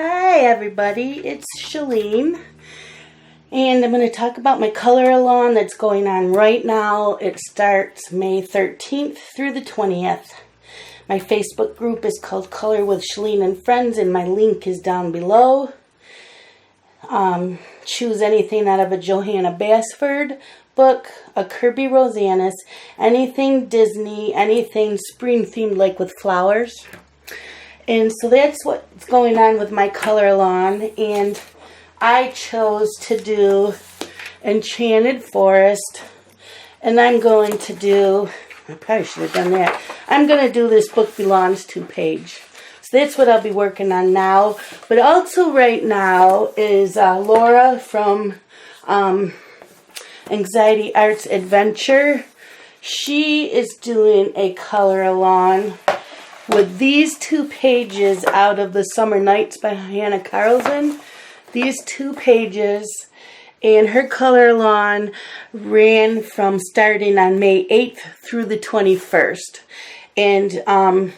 Hi everybody, it's Shalene, and I'm going to talk about my color along that's going on right now. It starts May 13th through the 20th. My Facebook group is called Color with Shalene and Friends, and my link is down below. Choose anything out of a Johanna Basford book, a Kirby Rosanis, anything Disney, anything spring themed like with flowers. And so that's what's going on with my color lawn, and I chose to do Enchanted Forest, and I'm going to do, I probably should have done that, I'm going to do this Book Belongs To page. So that's what I'll be working on now. But also right now is Laura from Anxiety Arts Adventure. She is doing a color along with these two pages out of the Summer Nights by Hannah Carlson. These two pages, and her color along ran from starting on May 8th through the 21st. And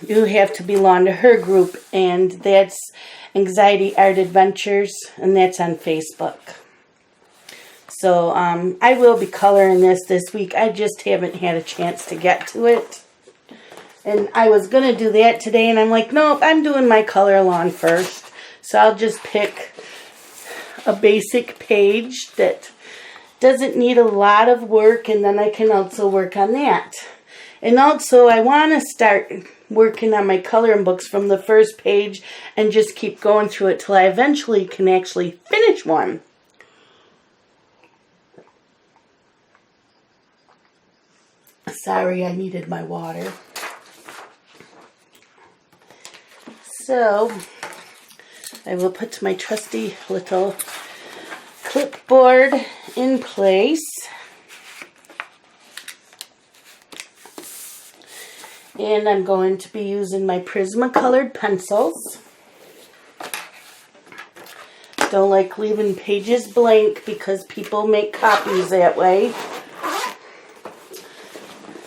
you have to belong to her group, and that's Anxiety Art Adventures, and that's on Facebook. So I will be coloring this week. I just haven't had a chance to get to it. And I was going to do that today, and I'm like, nope, I'm doing my color along first. So I'll just pick a basic page that doesn't need a lot of work, and then I can also work on that. And also, I want to start working on my coloring books from the first page and just keep going through it till I eventually can actually finish one. Sorry, I needed my water. So, I will put my trusty little clipboard in place. And I'm going to be using my Prismacolored pencils. Don't like leaving pages blank because people make copies that way.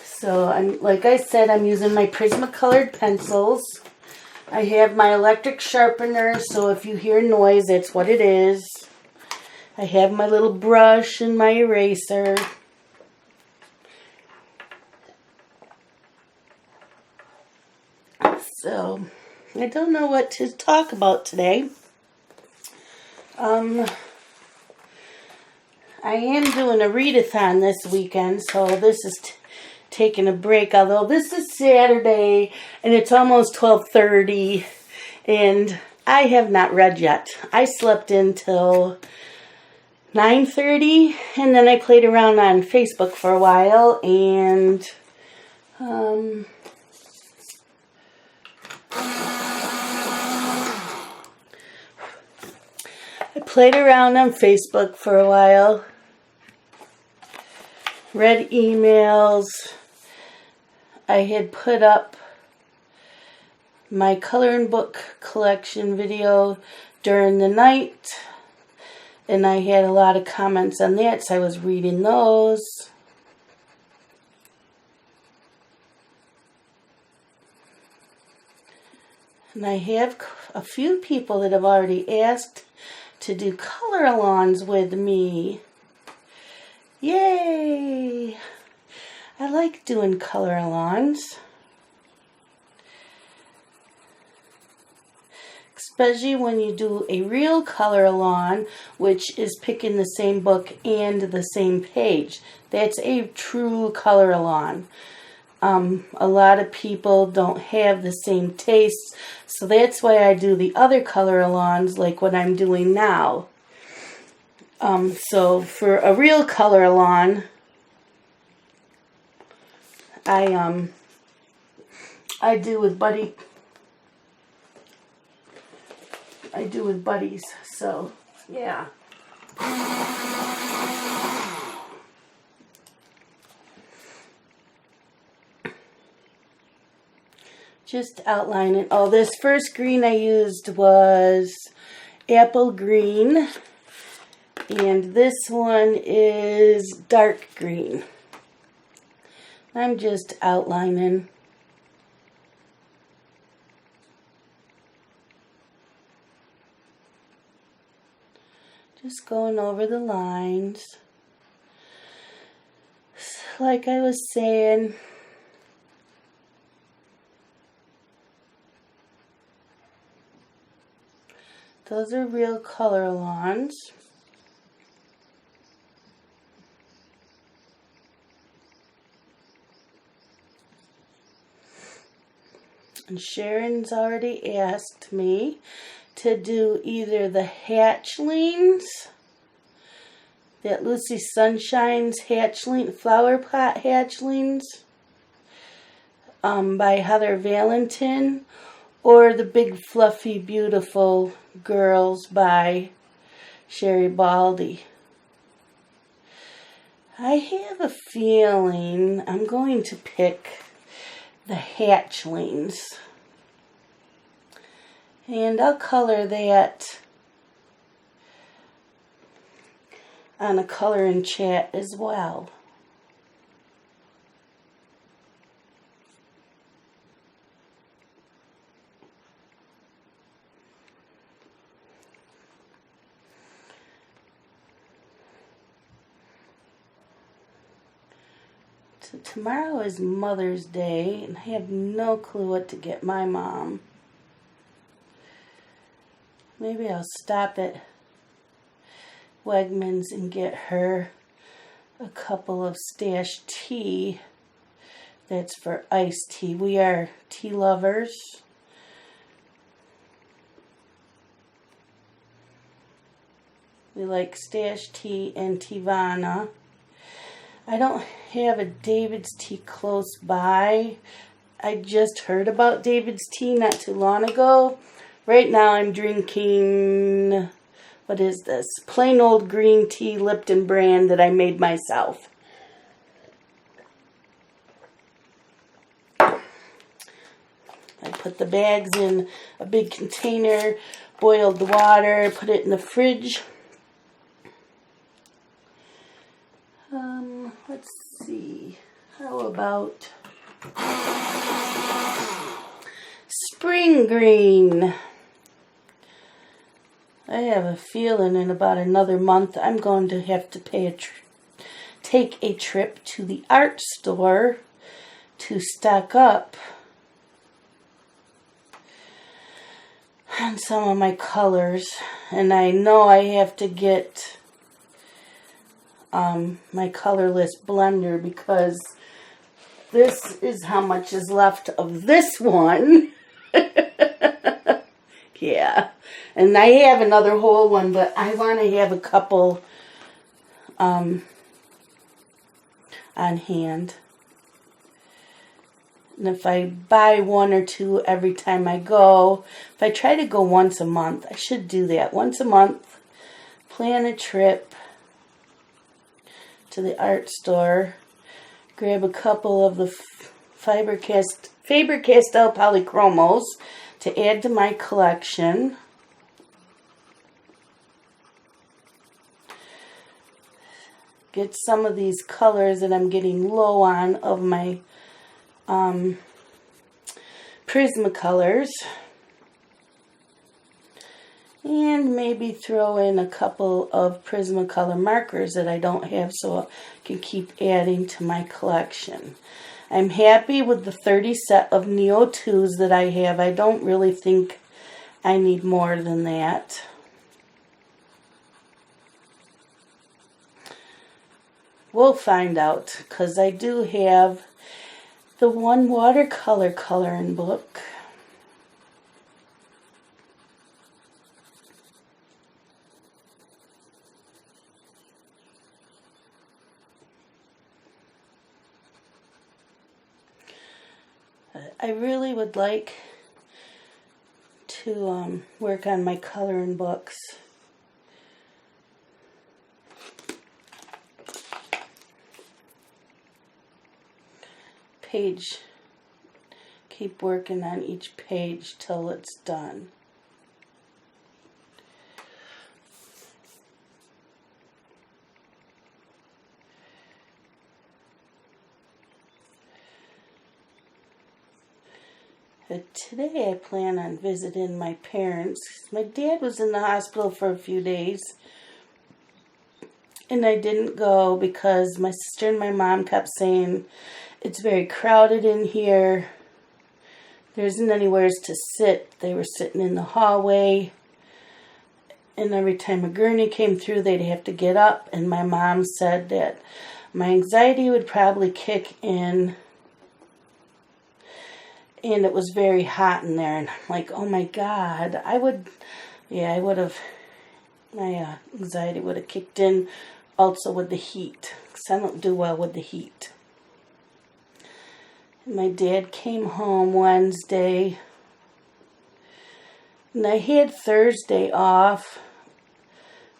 So, like I said, I'm using my Prismacolored pencils. I have my electric sharpener, so if you hear noise, that's what it is. I have my little brush and my eraser. So, I don't know what to talk about today. I am doing a readathon this weekend, so this is taking a break, although this is Saturday and it's almost 12:30 and I have not read yet. I slept until 9:30 and then I played around on Facebook for a while, and I played around on Facebook for a while, read emails. I had put up my coloring book collection video during the night, and I had a lot of comments on that, so I was reading those. And I have a few people that have already asked to do color alongs with me. Yay! I like doing color alongs, especially when you do a real color along, which is picking the same book and the same page. That's a true color along. A lot of people don't have the same tastes, so that's why I do the other color alongs like what I'm doing now. So for a real color along, I do with buddies, so yeah. Just outlining. Oh, this first green I used was apple green, and this one is dark green. I'm just outlining. Just going over the lines. Like I was saying, those are real color-alongs. And Sharon's already asked me to do either the hatchlings, that Lucy Sunshine's hatchling, flower pot hatchlings by Heather Valentin, or the Big Fluffy Beautiful Girls by Sherry Baldy. I have a feeling I'm going to pick the hatchlings. And I'll color that on a color and chat as well. So tomorrow is Mother's Day, and I have no clue what to get my mom. Maybe I'll stop at Wegmans and get her a couple of Stash tea. That's for iced tea. We are tea lovers. We like Stash tea and Tivana. I don't have a David's tea close by. I just heard about David's tea not too long ago. Right now I'm drinking, what is this? Plain old green tea Lipton brand that I made myself. I put the bags in a big container, boiled the water, put it in the fridge. Let's see. How about spring green? I have a feeling in about another month I'm going to have to take a trip to the art store to stock up on some of my colors. And I know I have to get my colorless blender, because this is how much is left of this one. Yeah, and I have another whole one, but I want to have a couple on hand. And if I buy one or two every time I go, if I try to go once a month, I should do that. Once a month, plan a trip to the art store, grab a couple of the Faber-Castell polychromos to add to my collection. Get some of these colors that I'm getting low on of my Prismacolors. And maybe throw in a couple of Prismacolor markers that I don't have, so I can keep adding to my collection. I'm happy with the 30 set of Neo 2s that I have. I don't really think I need more than that. We'll find out, because I do have the one watercolor coloring book. I really would like to work on my coloring books. Keep working on each page till it's done. Today I plan on visiting my parents. My dad was in the hospital for a few days, And I didn't go because my sister and my mom kept saying, it's very crowded in here. There isn't anywhere to sit. They were sitting in the hallway. And every time a gurney came through, they'd have to get up. And my mom said that my anxiety would probably kick in. And it was very hot in there. And I'm like, oh my God, I would have, my anxiety would have kicked in also with the heat. Because I don't do well with the heat. And my dad came home Wednesday. And I had Thursday off.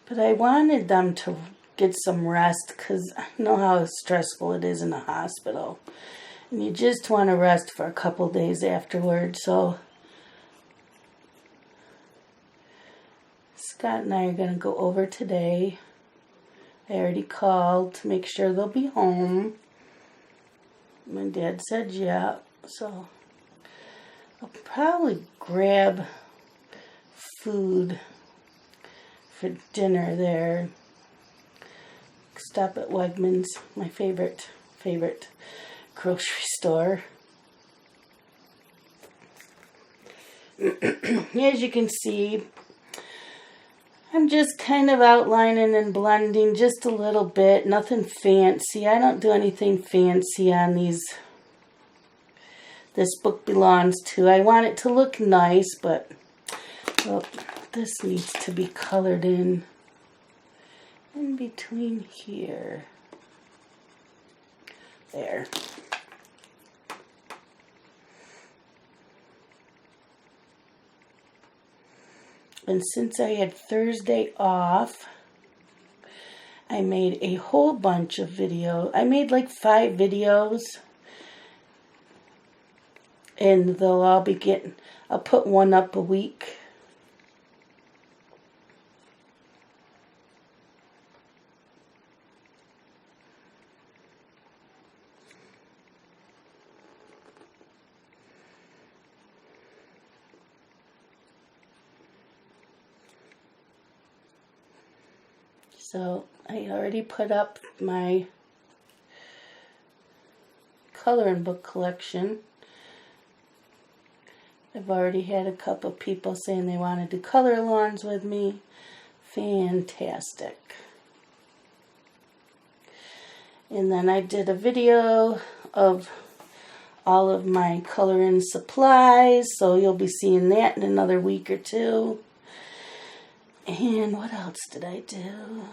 But I wanted them to get some rest because I know how stressful it is in the hospital. And you just want to rest for a couple days afterwards. So Scott and I are going to go over today. I already called to make sure they'll be home. My dad said yeah. So I'll probably grab food for dinner there. Stop at Wegmans, my favorite grocery store. As you can see, I'm just kind of outlining and blending just a little bit. Nothing fancy. I don't do anything fancy on these. This book belongs to. I want it to look nice, but well, this needs to be colored in between here. There. And since I had Thursday off, I made a whole bunch of videos. I made like 5 videos. And they'll all be getting, I'll put one up a week. So I already put up my coloring book collection. I've already had a couple of people saying they want to do color alongs with me. Fantastic. And then I did a video of all of my coloring supplies, so you'll be seeing that in another week or 2. And what else did I do?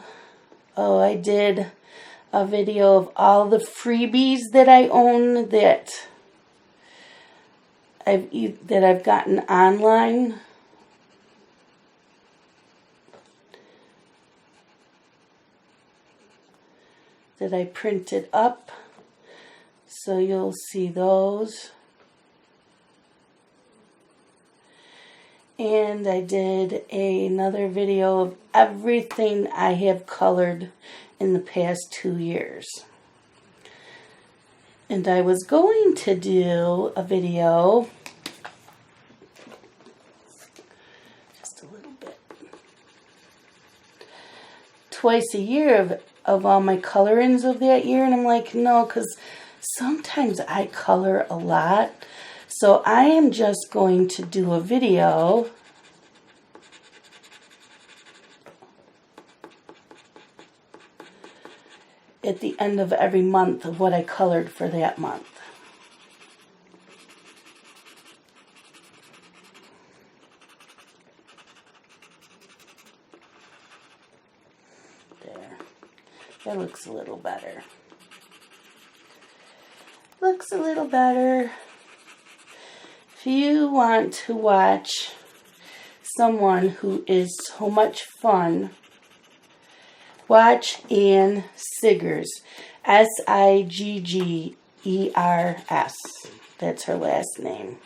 Oh, I did a video of all the freebies that I own that I've gotten online. That I printed up. So you'll see those. And I did another video of everything I have colored in the past 2 years. And I was going to do a video, just a little bit, twice a year of all my colorings of that year. And I'm like, no, because sometimes I color a lot. So I am just going to do a video at the end of every month of what I colored for that month. There. That looks a little better. Looks a little better. If you want to watch someone who is so much fun, watch Ann Siggers. Siggers. That's her last name.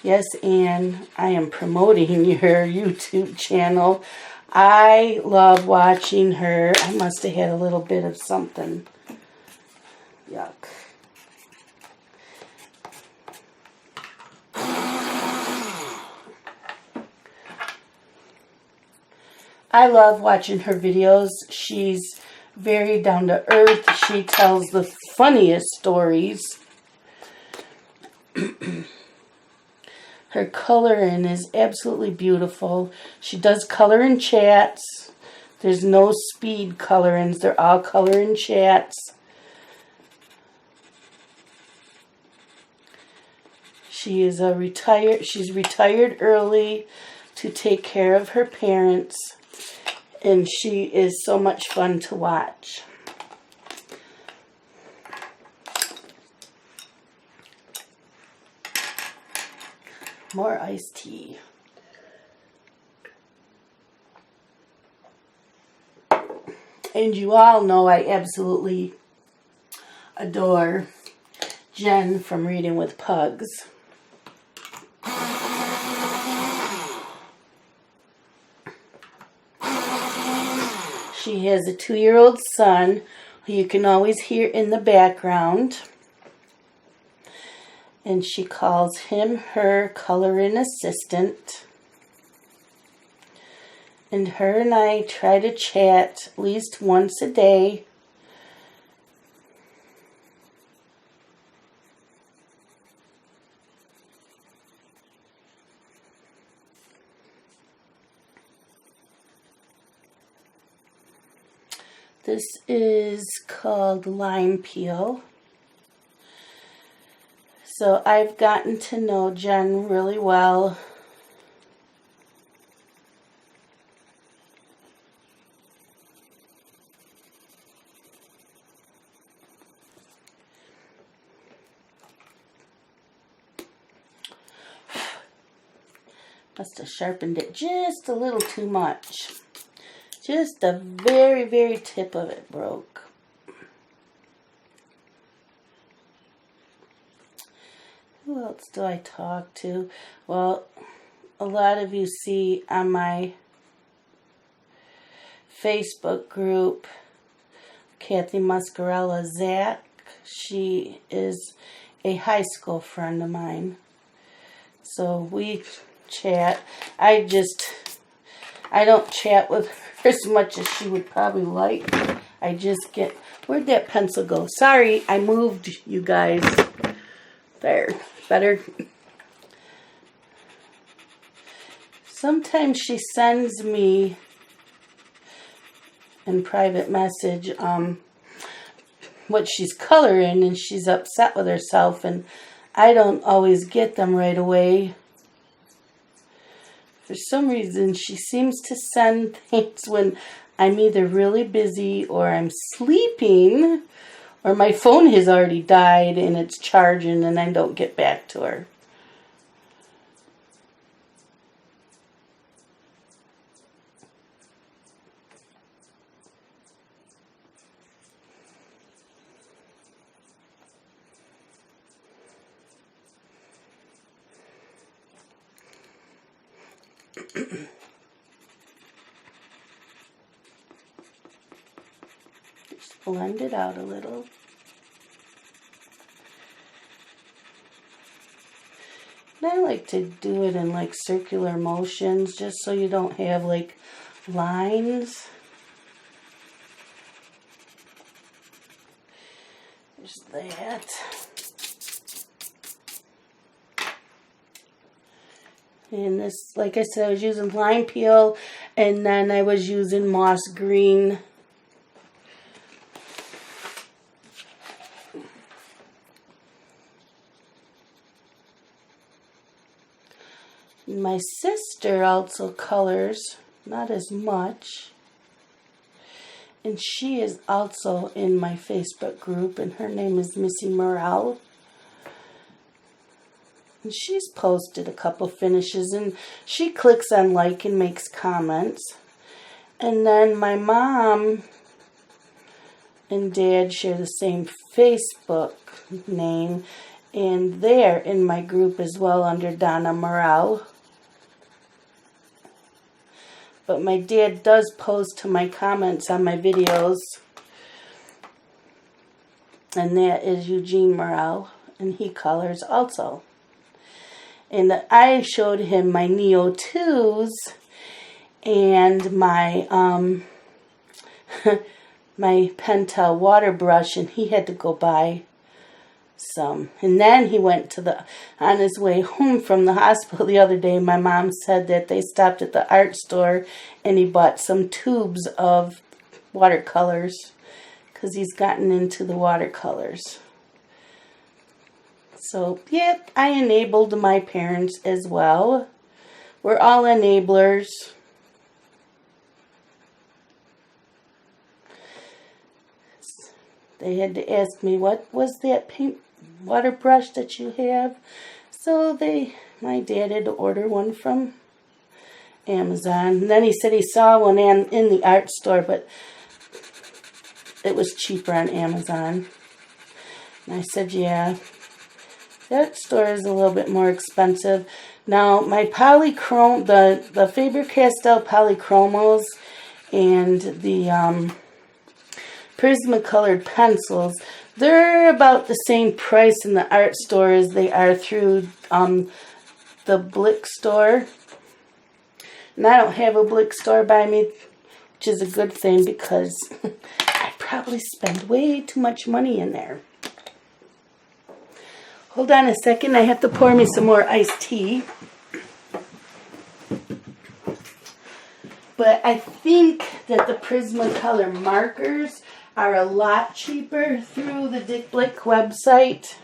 Yes, Ann, I am promoting your YouTube channel. I love watching her. I must have had a little bit of something. Yuck. I love watching her videos. She's very down to earth. She tells the funniest stories. Her coloring is absolutely beautiful. She does color in chats. There's no speed colorings. They're all color in chats. She's retired early to take care of her parents. And she is so much fun to watch. More iced tea. And you all know I absolutely adore Jen from Reading with Pugs. She has a 2-year-old son who you can always hear in the background. And she calls him her coloring assistant. And her and I try to chat at least once a day. This is called lime peel. So I've gotten to know Jen really well. Must have sharpened it just a little too much. Just the very, very tip of it broke. Who else do I talk to? Well, a lot of you see on my Facebook group, Kathy Muscarella Zach. She is a high school friend of mine. So we chat. I don't chat with her as much as she would probably like. I just get... Where'd that pencil go? Sorry, I moved, you guys. There. Better. Sometimes she sends me in private message what she's coloring, and she's upset with herself, and I don't always get them right away. For some reason, she seems to send things when I'm either really busy or I'm sleeping or my phone has already died and it's charging and I don't get back to her. Just blend it out a little. And I like to do it in like circular motions just so you don't have like lines. There's that. And this, like I said, I was using lime peel, and then I was using moss green. My sister also colors, not as much. And she is also in my Facebook group, and her name is Missy Morrell. And she's posted a couple finishes, and she clicks on like and makes comments. And then my mom and dad share the same Facebook name, and they're in my group as well under Donna Morrell. But my dad does post to my comments on my videos. And that is Eugene Morrell, and he colors also. And I showed him my Neo 2s, and my my Pentel water brush, and he had to go buy some. And then he went to on his way home from the hospital the other day, my mom said that they stopped at the art store and he bought some tubes of watercolors because he's gotten into the watercolors. So, yep, I enabled my parents as well. We're all enablers. They had to ask me, what was that paint water brush that you have? So my dad had to order one from Amazon. And then he said he saw one in the art store, but it was cheaper on Amazon. And I said, yeah, that store is a little bit more expensive. Now, my polychrome, the Faber-Castell polychromos and the Prismacolored pencils, they're about the same price in the art store as they are through the Blick store. And I don't have a Blick store by me, which is a good thing because I probably spend way too much money in there. Hold on a second, I have to pour me some more iced tea. But I think that the Prismacolor markers are a lot cheaper through the Dick Blick website.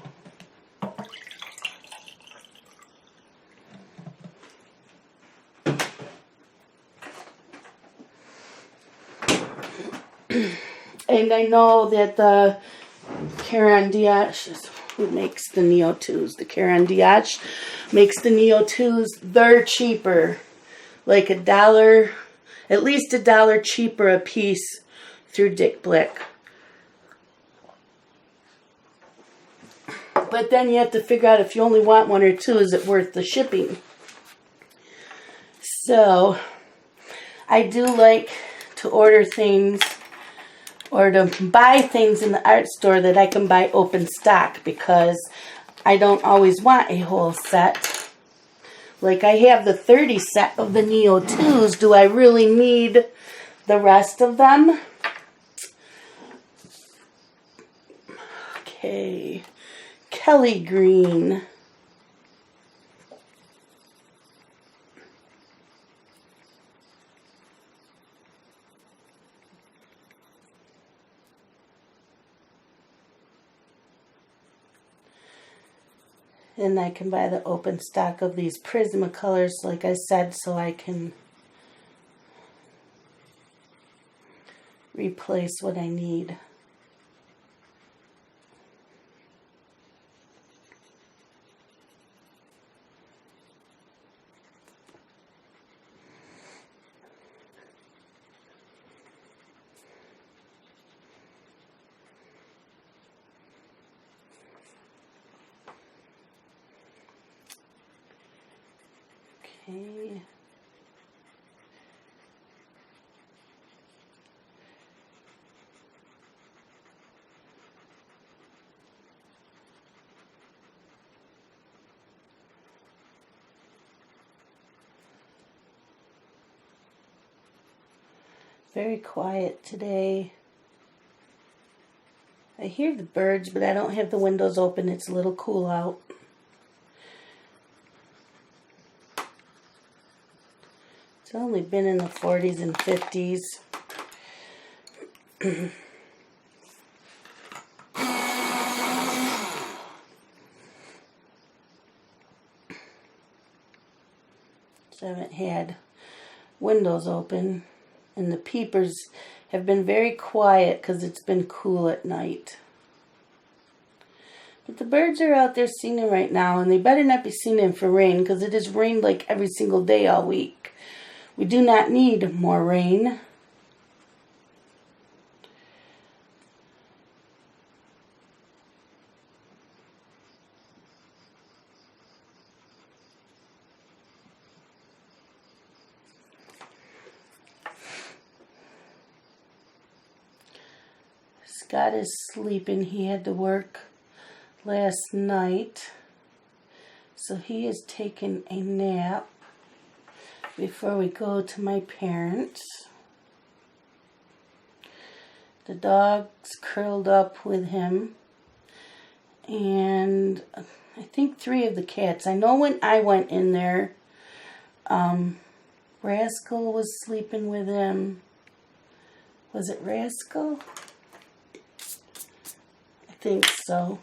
And I know that the Caran d'Ache, who makes the Neo 2s, the Caran d'Ache makes the Neo 2s, they're cheaper. Like $1, at least $1 cheaper a piece through Dick Blick. But then you have to figure out if you only want one or two, is it worth the shipping? So, I do like to order things or to buy things in the art store that I can buy open stock because I don't always want a whole set. Like I have the 30 set of the Neo 2s. Do I really need the rest of them? Okay. Kelly green. And I can buy the open stock of these Prismacolors, like I said, so I can replace what I need. Okay. Very quiet today. I hear the birds, but I don't have the windows open. It's a little cool out. It's only been in the 40s and 50s. So I haven't had windows open, and the peepers have been very quiet because it's been cool at night. But the birds are out there singing right now, and they better not be singing for rain because it has rained like every single day all week. We do not need more rain. Scott is sleeping. He had to work last night, so he is taking a nap. before we go to my parents. The dog's curled up with him, and I think 3 of the cats. I know when I went in there, Rascal was sleeping with him. Was it Rascal? I think so.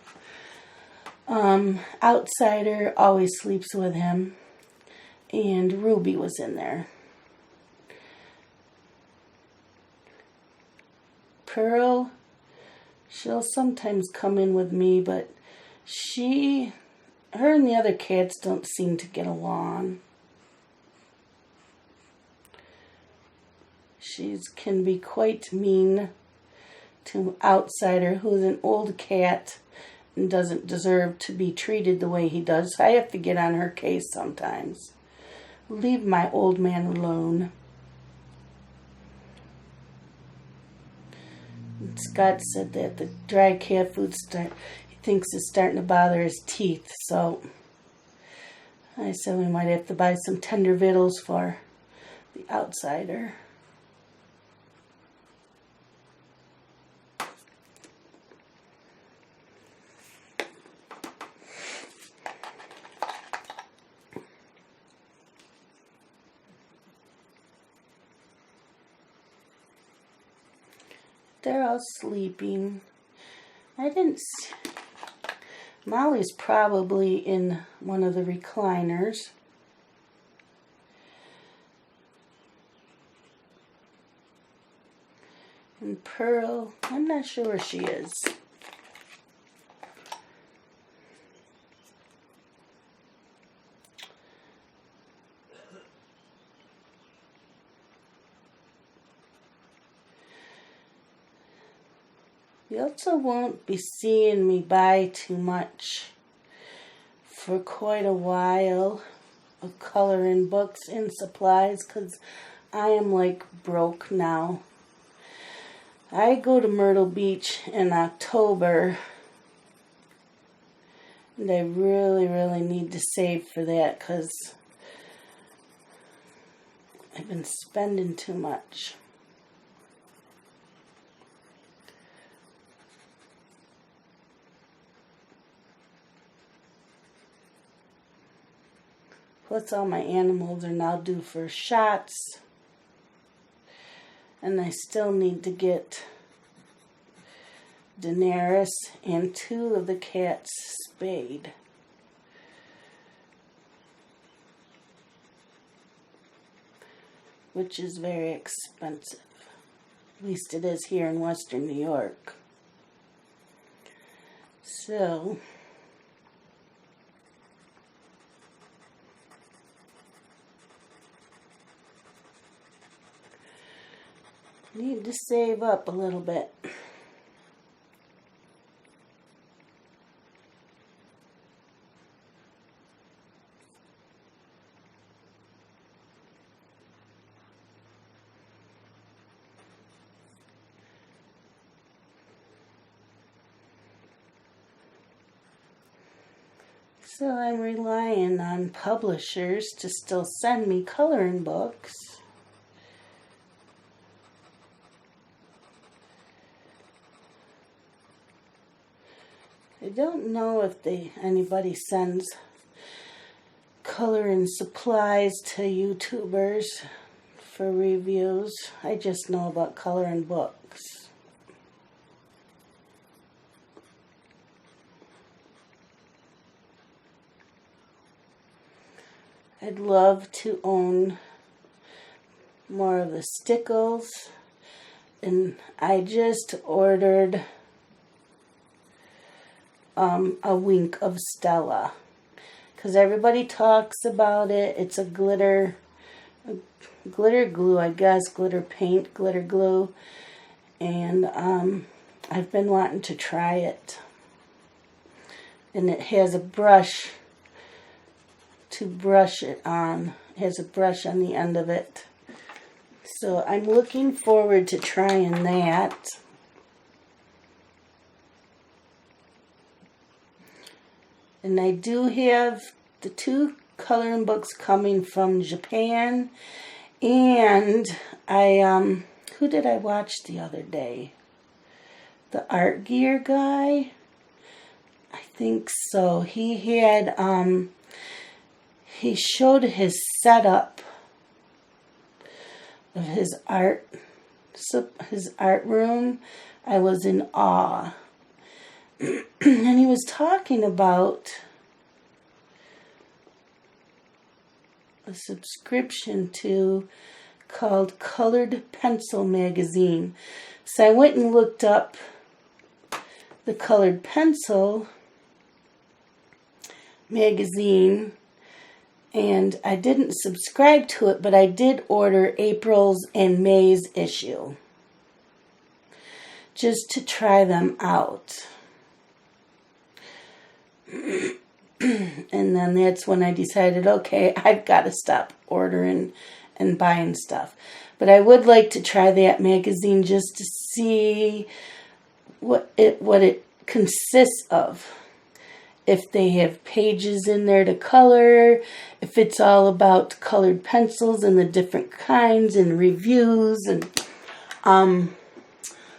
Outsider always sleeps with him, and Ruby was in there. Pearl, she'll sometimes come in with me, but her and the other cats don't seem to get along. She can be quite mean to Outsider, who's an old cat and doesn't deserve to be treated the way he does. I have to get on her case sometimes. Leave my old man alone. Scott said that the dry cat food he thinks is starting to bother his teeth, so I said we might have to buy some tender victuals for the Outsider. They're all sleeping. Molly's probably in one of the recliners. And Pearl, I'm not sure where she is. You also won't be seeing me buy too much for quite a while of coloring books and supplies, because I am like broke now. I go to Myrtle Beach in October, and I really, really need to save for that because I've been spending too much. Plus all my animals are now due for shots. And I still need to get Daenerys and 2 of the cats spayed. Which is very expensive. At least it is here in Western New York. So need to save up a little bit. So I'm relying on publishers to still send me coloring books. I don't know if anybody sends coloring supplies to YouTubers for reviews. I just know about coloring books. I'd love to own more of the stickles, and I just ordered a wink of Stella, because everybody talks about it. It's a glitter glue, I guess, glitter paint, glitter glue, and I've been wanting to try it. And it has a brush to brush it on. It has a brush on the end of it. So I'm looking forward to trying that. And I do have the 2 coloring books coming from Japan. And who did I watch the other day? The Art Gear guy? I think so. He had, he showed his setup of his art room. I was in awe. And he was talking about a subscription to called Colored Pencil magazine. So I went and looked up the Colored Pencil magazine, and I didn't subscribe to it, but I did order April's and May's issue just to try them out. And then that's when I decided, okay, I've got to stop ordering and buying stuff. But I would like to try that magazine just to see what it consists of. If they have pages in there to color, if it's all about colored pencils and the different kinds and reviews and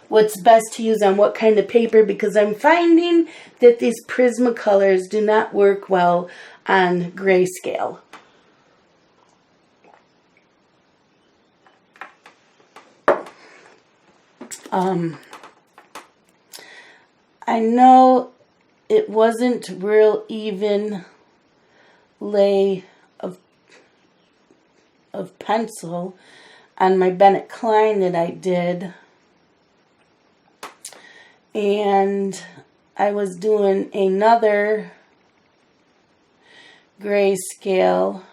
what's best to use on what kind of paper, because I'm finding that these Prismacolors do not work well on Grayscale. I know it wasn't real even lay of pencil on my Bennett Klein that I did. And I was doing another Grayscale,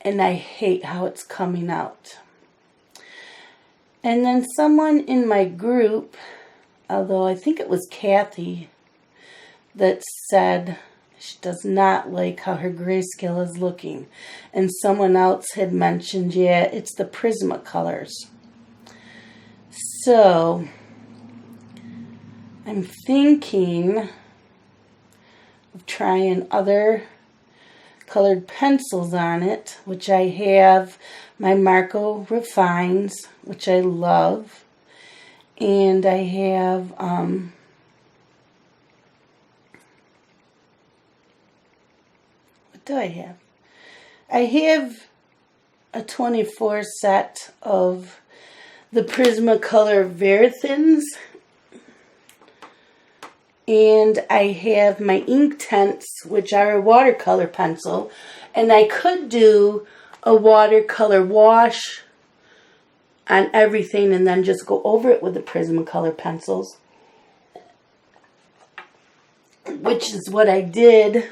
and I hate how it's coming out. And then someone in my group, although I think it was Kathy, that said she does not like how her Grayscale is looking. And someone else had mentioned, yeah, it's the Prismacolors. So I'm thinking of trying other colored pencils on it, which I have my Marco Refines, which I love. And I have what do I have? I have a 24 set of the Prismacolor Verithins. And I have my Inktense, which are a watercolor pencil. And I could do a watercolor wash on everything and then just go over it with the Prismacolor pencils, which is what I did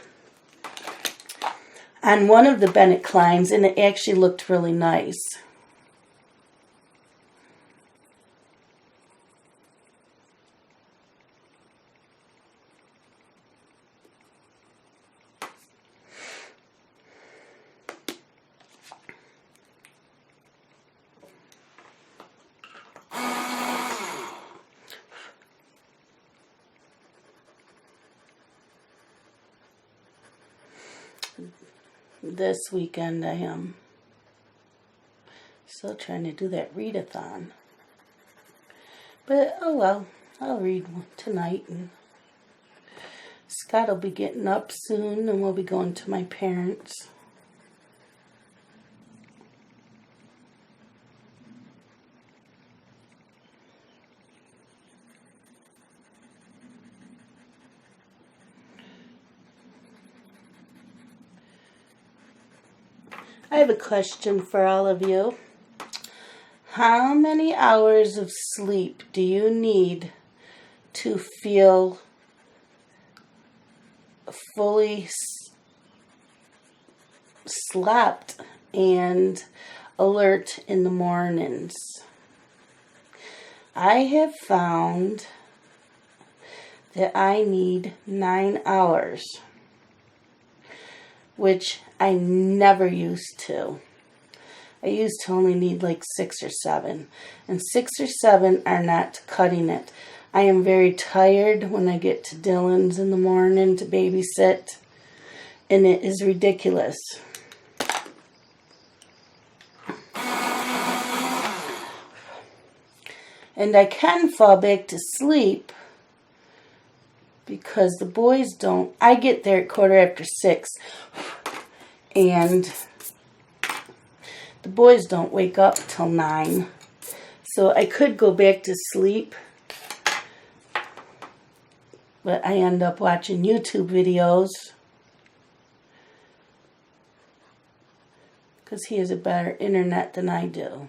on one of the Bennett Kleins, and it actually looked really nice. This weekend I am still trying to do that readathon. But oh well, I'll read tonight, and Scott will be getting up soon and we'll be going to my parents'. I have a question for all of you. How many hours of sleep do you need to feel fully slept and alert in the mornings? I have found that I need 9 hours, which I never used to. I used to only need like 6 or 7. And 6 or 7 are not cutting it. I am very tired when I get to Dylan's in the morning to babysit. and it is ridiculous. And I can fall back to sleep because the boys don't. I get there at 6:15, and the boys don't wake up till 9. So I could go back to sleep, but I end up watching YouTube videos because he has a better internet than I do.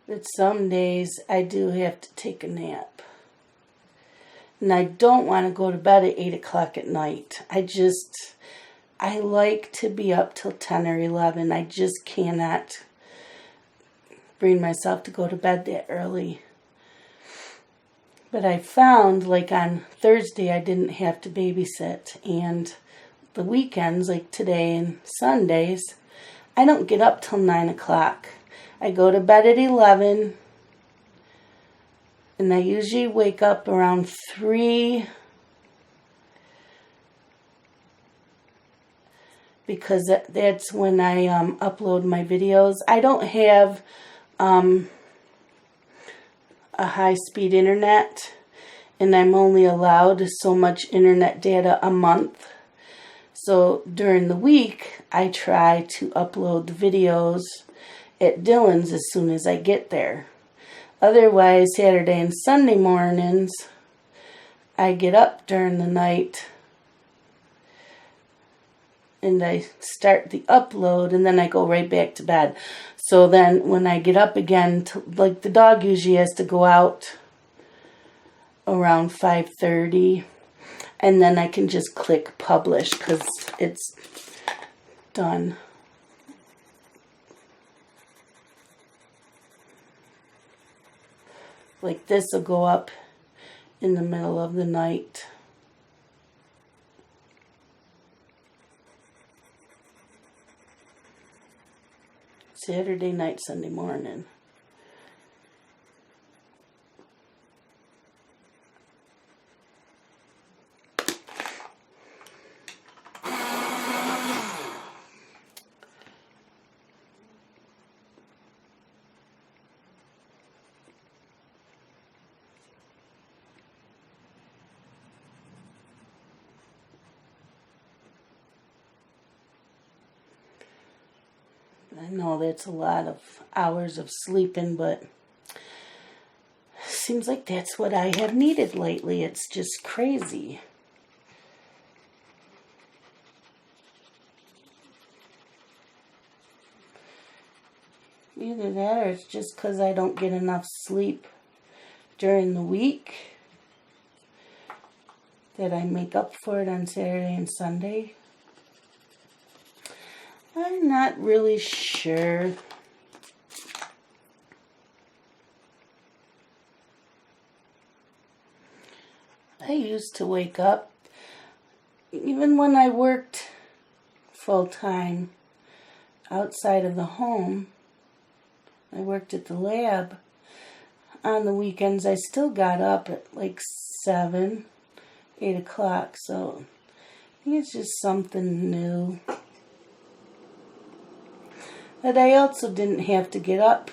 But some days I do have to take a nap. And I don't want to go to bed at 8 o'clock at night. I like to be up till 10 or 11. I just cannot bring myself to go to bed that early. But I found, like on Thursday, I didn't have to babysit. And the weekends, like today and Sundays, I don't get up till 9 o'clock. I go to bed at 11, and I usually wake up around 3 because that's when I upload my videos. I don't have a high-speed internet, and I'm only allowed so much internet data a month. So during the week, I try to upload the videos at Dylan's as soon as I get there. Otherwise, Saturday and Sunday mornings, I get up during the night and I start the upload, and then I go right back to bed. So then when I get up again, like the dog usually has to go out around 5:30, and then I can just click publish because it's done. Like this will go up in the middle of the night. Saturday night, Sunday morning. I know that's a lot of hours of sleeping, but seems like that's what I have needed lately. It's just crazy. Either that or it's just because I don't get enough sleep during the week that I make up for it on Saturday and Sunday. I'm not really sure. I used to wake up, even when I worked full-time outside of the home, I worked at the lab. On the weekends, I still got up at like 7, 8 o'clock, so I think it's just something new. But I also didn't have to get up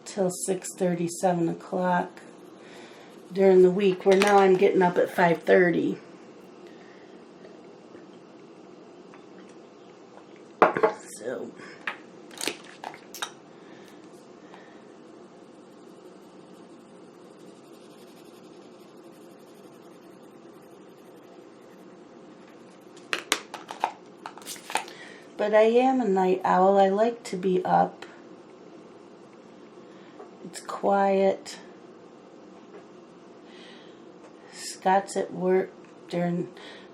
till 6:30, 7 o'clock during the week, where now I'm getting up at 5:30. So but I am a night owl. I like to be up. It's quiet. Scott's at work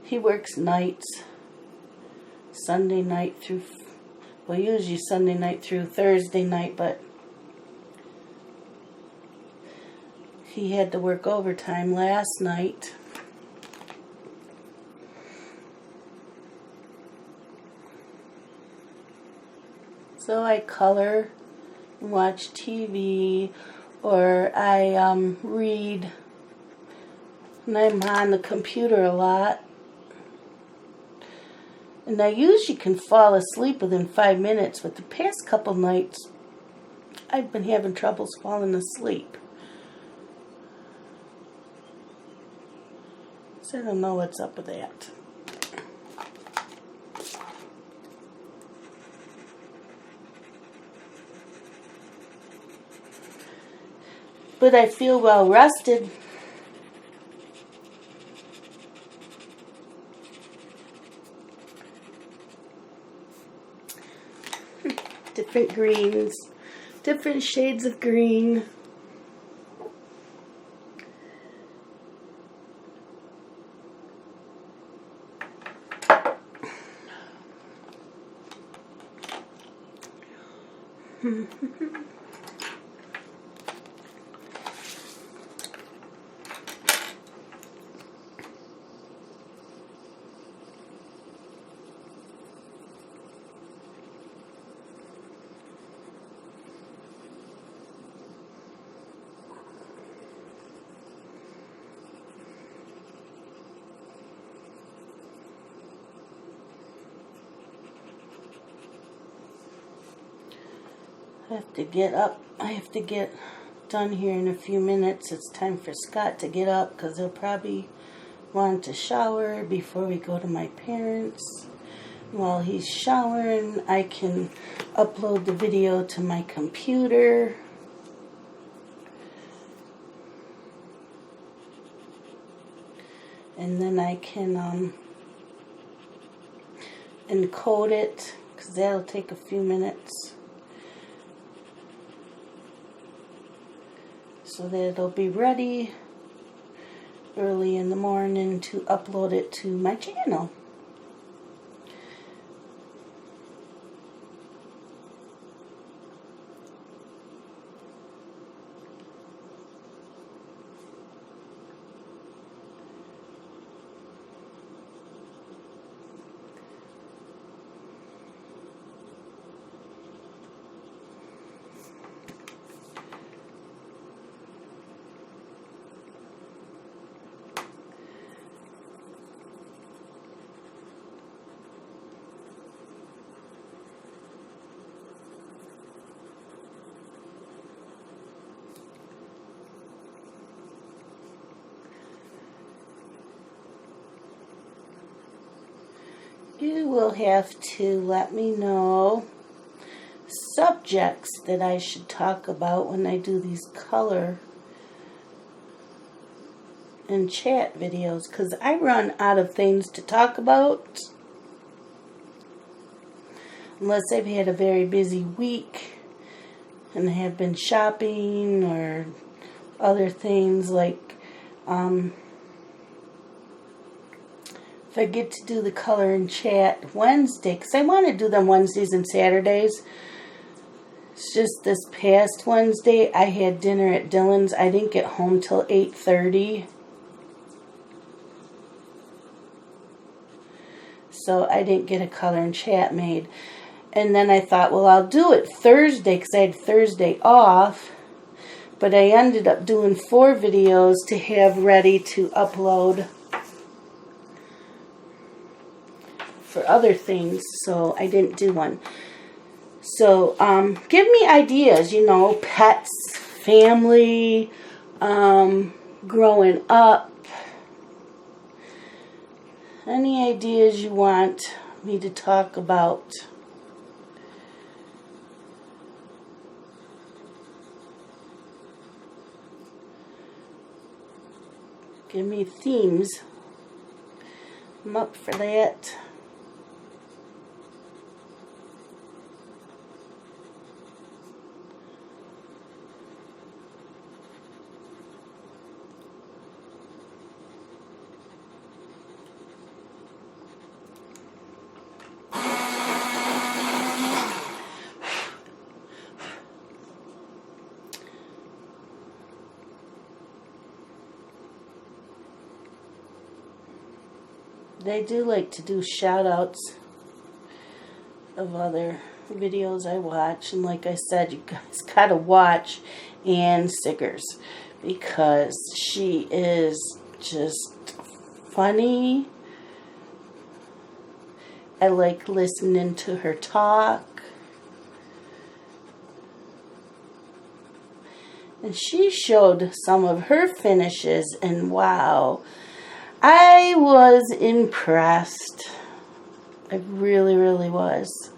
he works nights, Sunday night through, well, usually Sunday night through Thursday night, but he had to work overtime last night. So I color and watch TV, or I read, and I'm on the computer a lot. And I usually can fall asleep within 5 minutes, but the past couple nights I've been having troubles falling asleep. So I don't know what's up with that. But I feel well rested. Different greens, different shades of green. I have to get up. I have to get done here in a few minutes. It's time for Scott to get up because he'll probably want to shower before we go to my parents. While he's showering, I can upload the video to my computer. And then I can encode it because that'll take a few minutes. So that it'll be ready early in the morning to upload it to my channel. You will have to let me know subjects that I should talk about when I do these color and chat videos, because I run out of things to talk about unless I've had a very busy week and have been shopping or other things like if I get to do the color and chat Wednesday, because I want to do them Wednesdays and Saturdays. It's just this past Wednesday I had dinner at Dylan's. I didn't get home till 8:30. So I didn't get a color and chat made. And then I thought, well, I'll do it Thursday because I had Thursday off. But I ended up doing 4 videos to have ready to upload for other things, so I didn't do one. So give me ideas, you know, pets, family, growing up, any ideas you want me to talk about. Give me themes. I'm up for that. They do like to do shout outs of other videos I watch. And like I said, you guys gotta watch Ann Siggers because she is just funny. I like listening to her talk. And she showed some of her finishes, and wow, I was impressed. I really, really was.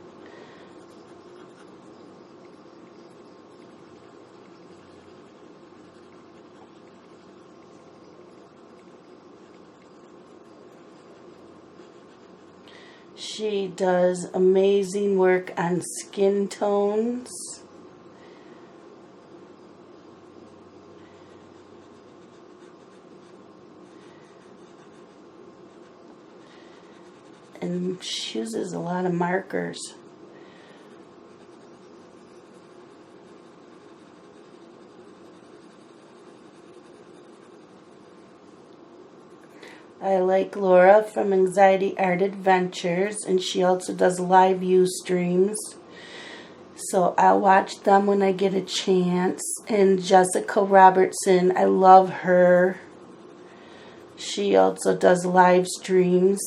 She does amazing work on skin tones. And she uses a lot of markers. I like Laura from Anxiety Art Adventures, and she also does live view streams. So I'll watch them when I get a chance. And Jessica Robertson, I love her. She also does live streams.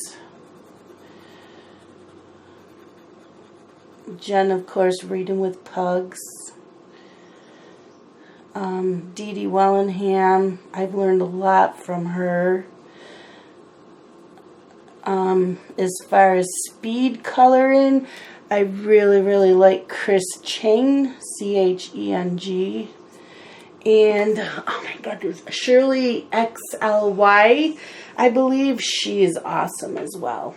Jen, of course, Reading with Pugs. Dee Dee Wellingham, I've learned a lot from her. As far as speed coloring, I really, really like Chris Cheng, C-H-E-N-G. And, oh my God, there's Shirley XLY. I believe she is awesome as well.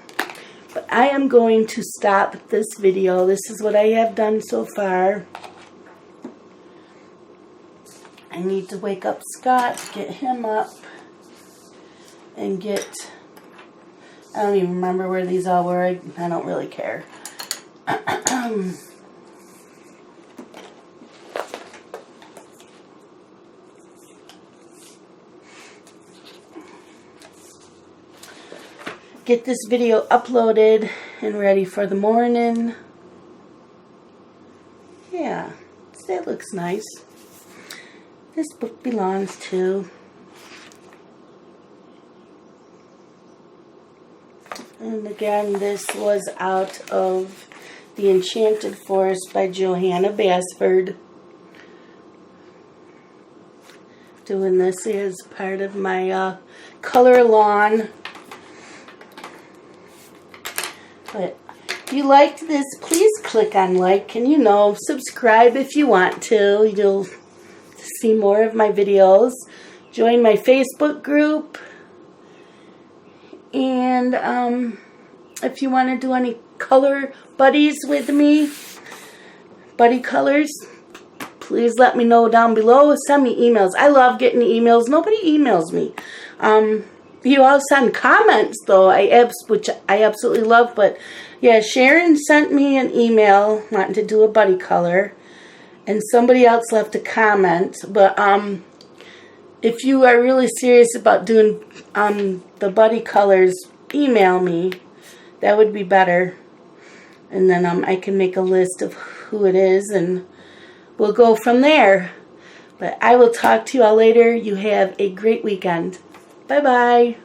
But I am going to stop this video. This is what I have done so far. I need to wake up Scott, get him up, and get... I don't even remember where these all were. I don't really care. Get this video uploaded and ready for the morning. Yeah, that looks nice. This book belongs to... And again, this was out of The Enchanted Forest by Johanna Basford. Doing this as part of my color lawn. But if you liked this, please click on like and, you know, subscribe if you want to. You'll see more of my videos. Join my Facebook group. And if you want to do any color buddies with me, buddy colors, please let me know down below. Send me emails. I love getting emails. Nobody emails me. You all send comments, though, which I absolutely love. But, yeah, Sharon sent me an email wanting to do a buddy color. And somebody else left a comment. But if you are really serious about doing the buddy colors, email me. That would be better. And then I can make a list of who it is, and we'll go from there. But I will talk to you all later. You have a great weekend. Bye-bye.